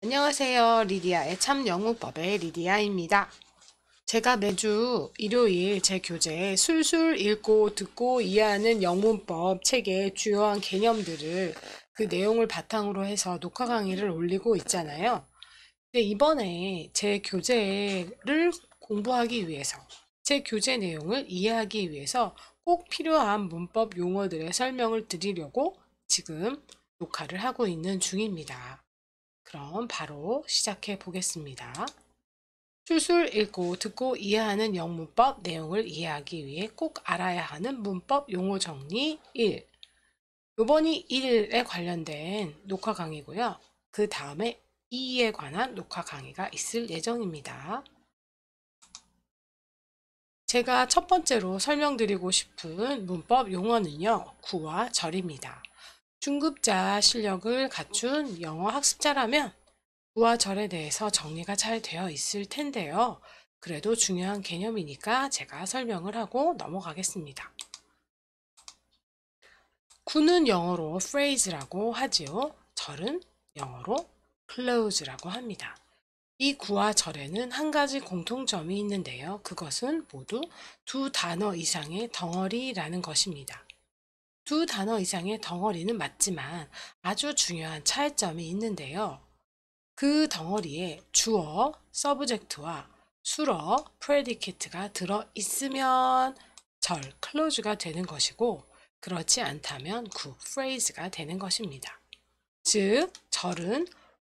안녕하세요. 리디아의 참영문법의 리디아입니다. 제가 매주 일요일 제 교재에 술술 읽고 듣고 이해하는 영문법 책의 주요한 개념들을 그 내용을 바탕으로 해서 녹화 강의를 올리고 있잖아요. 근데 이번에 제 교재를 공부하기 위해서, 제 교재 내용을 이해하기 위해서 꼭 필요한 문법 용어들의 설명을 드리려고 지금 녹화를 하고 있는 중입니다. 그럼 바로 시작해 보겠습니다. 술술 읽고 듣고 이해하는 영문법 내용을 이해하기 위해 꼭 알아야 하는 문법 용어 정리 1. 요번이 1에 관련된 녹화 강의고요. 그 다음에 2에 관한 녹화 강의가 있을 예정입니다. 제가 첫 번째로 설명드리고 싶은 문법 용어는요. 구와 절입니다. 중급자 실력을 갖춘 영어 학습자라면 구와 절에 대해서 정리가 잘 되어 있을 텐데요. 그래도 중요한 개념이니까 제가 설명을 하고 넘어가겠습니다. 구는 영어로 phrase라고 하지요. 절은 영어로 close라고 합니다. 이 구와 절에는 한 가지 공통점이 있는데요. 그것은 모두 두 단어 이상의 덩어리라는 것입니다. 두 단어 이상의 덩어리는 맞지만 아주 중요한 차이점이 있는데요. 그 덩어리에 주어, subject와 수어, predicate가 들어 있으면 절, clause가 되는 것이고 그렇지 않다면 구, phrase가 되는 것입니다. 즉, 절은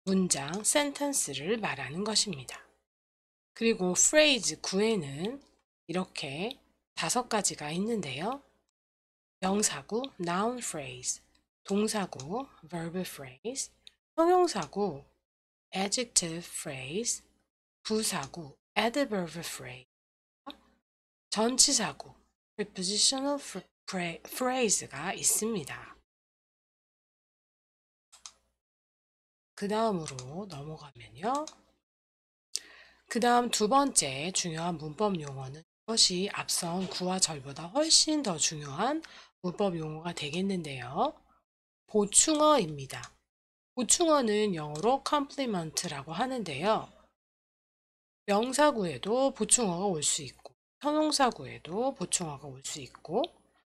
문장, sentence를 말하는 것입니다. 그리고 phrase 구에는 이렇게 5가지가 있는데요. 명사구, noun phrase, 동사구, verb phrase, 형용사구, adjective phrase, 부사구, adverb phrase, 전치사구, prepositional phrase가 있습니다. 그 다음으로 넘어가면요. 그 다음 두 번째 중요한 문법 용어는 이것이 앞선 구와 절보다 훨씬 더 중요한 문법 용어가 되겠는데요. 보충어입니다. 보충어는 영어로 compliment라고 하는데요. 명사구에도 보충어가 올 수 있고, 형용사구에도 보충어가 올 수 있고,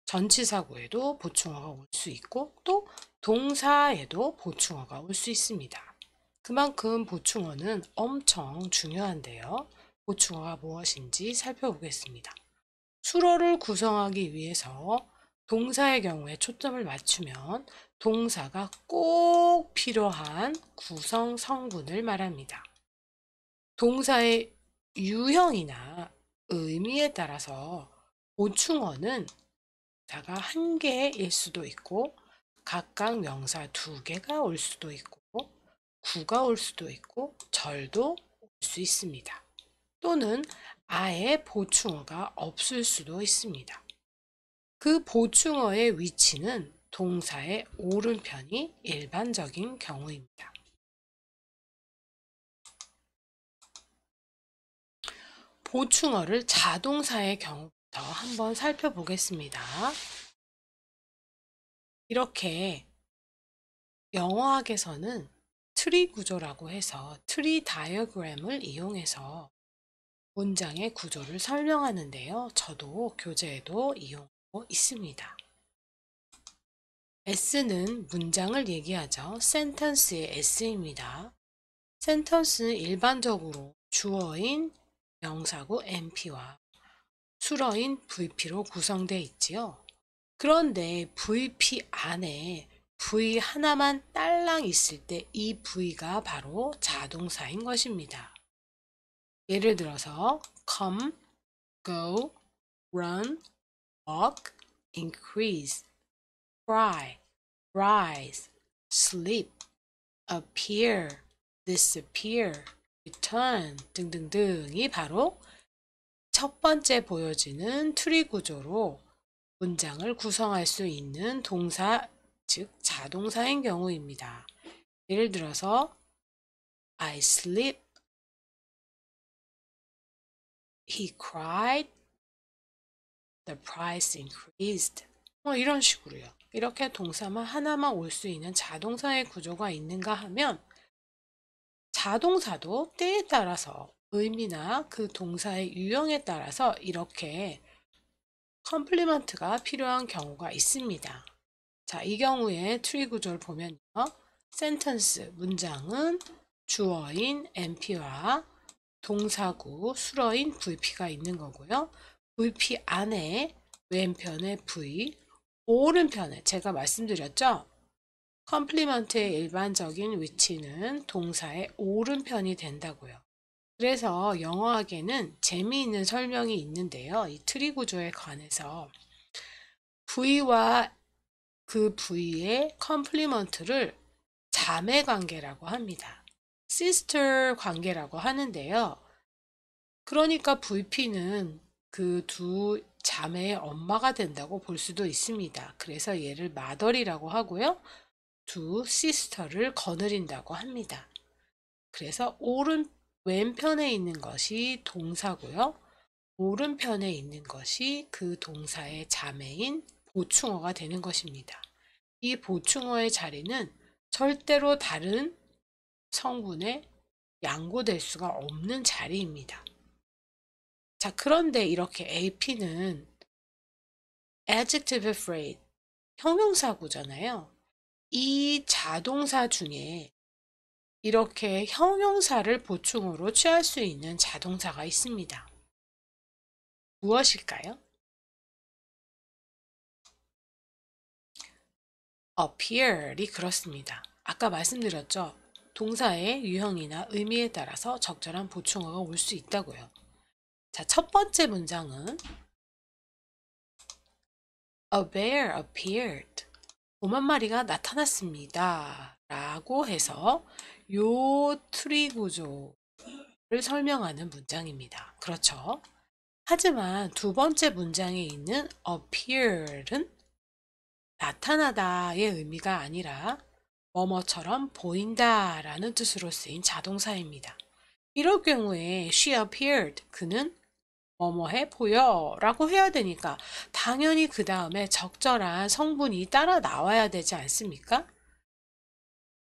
전치사구에도 보충어가 올 수 있고, 또 동사에도 보충어가 올 수 있습니다. 그만큼 보충어는 엄청 중요한데요. 보충어가 무엇인지 살펴보겠습니다. 수어를 구성하기 위해서 동사의 경우에 초점을 맞추면 동사가 꼭 필요한 구성 성분을 말합니다. 동사의 유형이나 의미에 따라서 보충어는 자가 한 개일 수도 있고 각각 명사 2개가 올 수도 있고 구가 올 수도 있고 절도 올 수 있습니다. 또는 아예 보충어가 없을 수도 있습니다. 그 보충어의 위치는 동사의 오른편이 일반적인 경우입니다. 보충어를 자동사의 경우부터 한번 살펴보겠습니다. 이렇게 영어학에서는 트리 구조라고 해서 트리 다이어그램을 이용해서 문장의 구조를 설명하는데요. 저도 교재에도 이용하고 있습니다. S는 문장을 얘기하죠. sentence의 S입니다. sentence는 일반적으로 주어인 명사구 NP와 수어인 VP로 구성되어 있지요. 그런데 VP 안에 V 하나만 딸랑 있을 때 이 V가 바로 자동사인 것입니다. 예를 들어서 come, go, run, walk, increase, cry, rise, sleep, appear, disappear, return 등등등이 바로 첫 번째 보여지는 트리 구조로 문장을 구성할 수 있는 동사, 즉 자동사인 경우입니다. 예를 들어서 I sleep, he cried, the price increased. 이런 식으로요. 이렇게 동사만 하나만 올 수 있는 자동사의 구조가 있는가 하면 자동사도 때에 따라서 의미나 그 동사의 유형에 따라서 이렇게 컴플리먼트가 필요한 경우가 있습니다. 자, 이 경우에 트리 구조를 보면요. 센텐스, 문장은 주어인 NP와 동사구, 수러인 VP가 있는 거고요. VP 안에 왼편에 V, 오른편에 제가 말씀드렸죠? 컴플리먼트의 일반적인 위치는 동사의 오른편이 된다고요. 그래서 영어학에는 재미있는 설명이 있는데요. 이 트리 구조에 관해서 V와 그 V의 컴플리먼트를 자매 관계라고 합니다. 시스터 관계라고 하는데요. 그러니까 VP는 그 두 자매의 엄마가 된다고 볼 수도 있습니다. 그래서 얘를 마더리라고 하고요. 두 시스터를 거느린다고 합니다. 그래서 왼편에 있는 것이 동사고요. 오른편에 있는 것이 그 동사의 자매인 보충어가 되는 것입니다. 이 보충어의 자리는 절대로 다른 성분에 양보될 수가 없는 자리입니다. 자, 그런데 이렇게 AP는 adjective phrase, 형용사구잖아요. 이 자동사 중에 이렇게 형용사를 보충으로 취할 수 있는 자동사가 있습니다. 무엇일까요? appear이 그렇습니다. 아까 말씀드렸죠? 동사의 유형이나 의미에 따라서 적절한 보충어가 올 수 있다고요. 자, 첫 번째 문장은 A bear appeared. 곰 한 마리가 나타났습니다. 라고 해서 요 트리 구조를 설명하는 문장입니다. 그렇죠? 하지만 두 번째 문장에 있는 appear은 나타나다의 의미가 아니라 뭐뭐처럼 보인다 라는 뜻으로 쓰인 자동사입니다. 이럴 경우에 she appeared, 그는 뭐뭐해 보여 라고 해야 되니까 당연히 그 다음에 적절한 성분이 따라 나와야 되지 않습니까?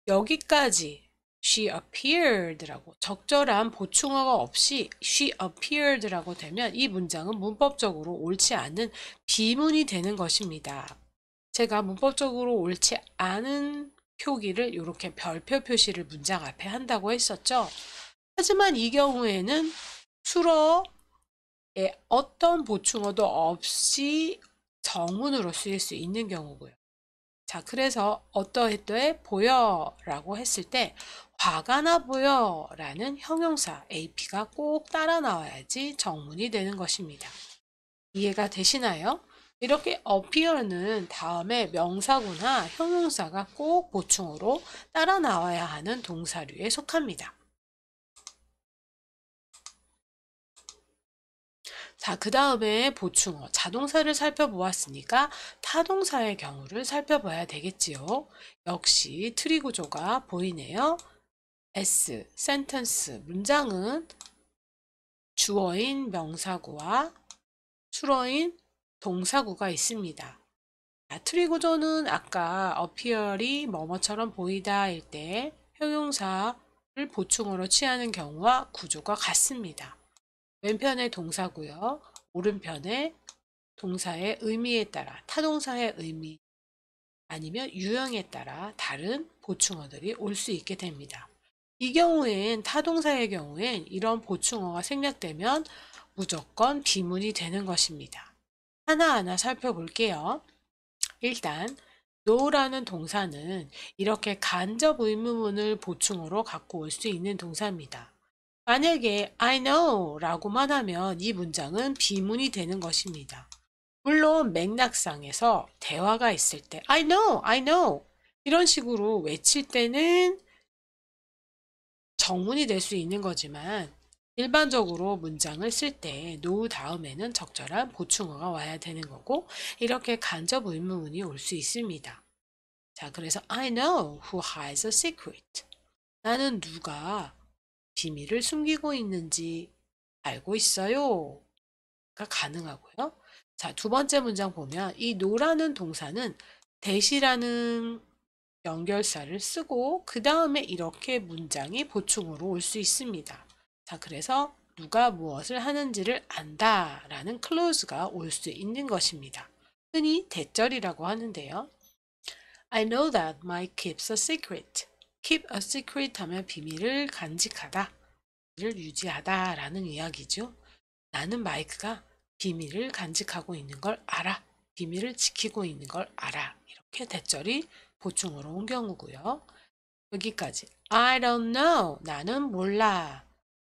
여기까지 she appeared 라고 적절한 보충어가 없이 she appeared 라고 되면 이 문장은 문법적으로 옳지 않은 비문이 되는 것입니다. 제가 문법적으로 옳지 않은 표기를 이렇게 별표 표시를 문장 앞에 한다고 했었죠. 하지만 이 경우에는 수러에 어떤 보충어도 없이 정문으로 쓰일 수 있는 경우고요. 자, 그래서 어떠해 보여 라고 했을 때 화가 나 보여 라는 형용사 AP가 꼭 따라 나와야지 정문이 되는 것입니다. 이해가 되시나요? 이렇게 appear는 다음에 명사구나 형용사가 꼭 보충어로 따라 나와야 하는 동사류에 속합니다. 자, 그 다음에 보충어, 자동사를 살펴보았으니까 타동사의 경우를 살펴봐야 되겠지요. 역시 트리 구조가 보이네요. S, 센텐스, 문장은 주어인 명사구와 수어인 동사구가 있습니다. 트리 구조는 아까 appear이 뭐뭐처럼 보이다 일 때 형용사를 보충어로 취하는 경우와 구조가 같습니다. 왼편에 동사고요. 오른편에 동사의 의미에 따라 타동사의 의미 아니면 유형에 따라 다른 보충어들이 올 수 있게 됩니다. 이 경우엔 타동사의 경우엔 이런 보충어가 생략되면 무조건 비문이 되는 것입니다. 하나하나 살펴볼게요. 일단 know라는 동사는 이렇게 간접 의문문을 보충어로 갖고 올 수 있는 동사입니다. 만약에 I know 라고만 하면 이 문장은 비문이 되는 것입니다. 물론 맥락상에서 대화가 있을 때 I know 이런 식으로 외칠 때는 정문이 될 수 있는 거지만 일반적으로 문장을 쓸 때 know 다음에는 적절한 보충어가 와야 되는 거고 이렇게 간접 의문문이 올 수 있습니다. 자, 그래서 I know who has a secret. 나는 누가 비밀을 숨기고 있는지 알고 있어요. 가 가능하고요. 자, 두 번째 문장 보면 이 know라는 동사는 that이라는 연결사를 쓰고 그 다음에 이렇게 문장이 보충으로 올 수 있습니다. 자, 그래서 누가 무엇을 하는지를 안다 라는 clause가 올 수 있는 것입니다. 흔히 대절이라고 하는데요. I know that Mike keeps a secret. keep a secret 하면 비밀을 간직하다, 비밀을 유지하다 라는 이야기죠. 나는 마이크가 비밀을 간직하고 있는 걸 알아. 비밀을 지키고 있는 걸 알아. 이렇게 대절이 보충으로 온 경우고요. 여기까지. I don't know. 나는 몰라.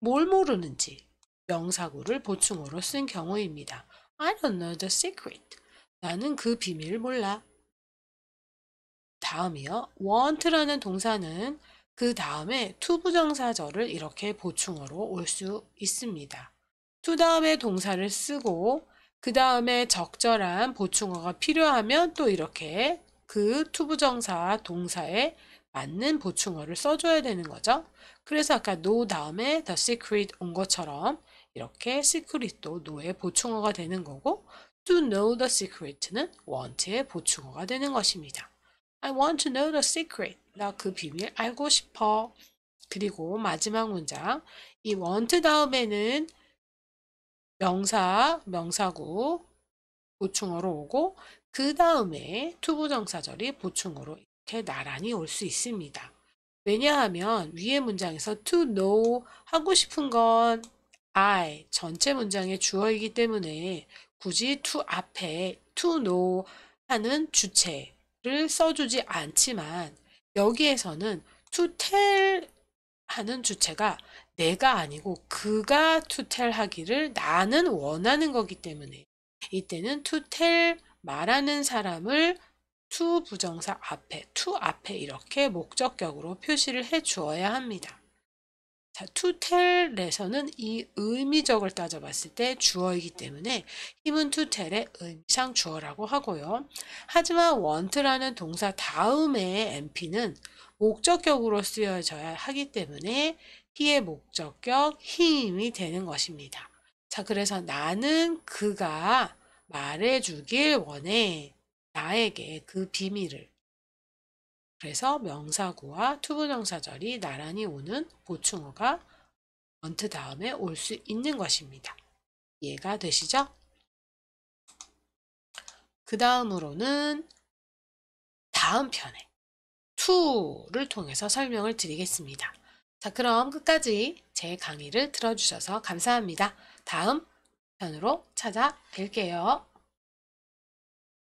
뭘 모르는지 명사구를 보충으로 쓴 경우입니다. I don't know the secret. 나는 그 비밀을 몰라. 다음이요. want라는 동사는 그 다음에 to 부정사절을 이렇게 보충으로 올 수 있습니다. to 다음에 동사를 쓰고 그 다음에 적절한 보충어가 필요하면 또 이렇게 그 to 부정사 동사에 맞는 보충어를 써줘야 되는 거죠. 그래서 아까 no 다음에 the secret 온 것처럼 이렇게 secret도 no의 보충어가 되는 거고 to know the secret는 want의 보충어가 되는 것입니다. I want to know the secret. 나 그 비밀 알고 싶어. 그리고 마지막 문장. 이 want 다음에는 명사, 명사구 보충어로 오고 그 다음에 투부정사절이 보충어로 이렇게 나란히 올 수 있습니다. 왜냐하면 위의 문장에서 to know 하고 싶은 건 I 전체 문장의 주어이기 때문에 굳이 to 앞에 to know 하는 주체를 써주지 않지만 여기에서는 to tell 하는 주체가 내가 아니고 그가 to tell 하기를 나는 원하는 거기 때문에 이때는 to tell 말하는 사람을 to 부정사 앞에, to 앞에 이렇게 목적격으로 표시를 해 주어야 합니다. 자, to tell에서는 이 의미적을 따져봤을 때 주어이기 때문에 힘은 to tell의 의미상 주어라고 하고요. 하지만 want라는 동사 다음에 NP는 목적격으로 쓰여져야 하기 때문에 he의 목적격 힘이 되는 것입니다. 자, 그래서 나는 그가 말해주길 원해. 나에게 그 비밀을. 그래서 명사구와 투부정사절이 나란히 오는 보충어가 want 다음에 올 수 있는 것입니다. 이해가 되시죠? 그 다음으로는 다음 편에 to를 통해서 설명을 드리겠습니다. 자, 그럼 끝까지 제 강의를 들어주셔서 감사합니다. 다음 편으로 찾아뵐게요.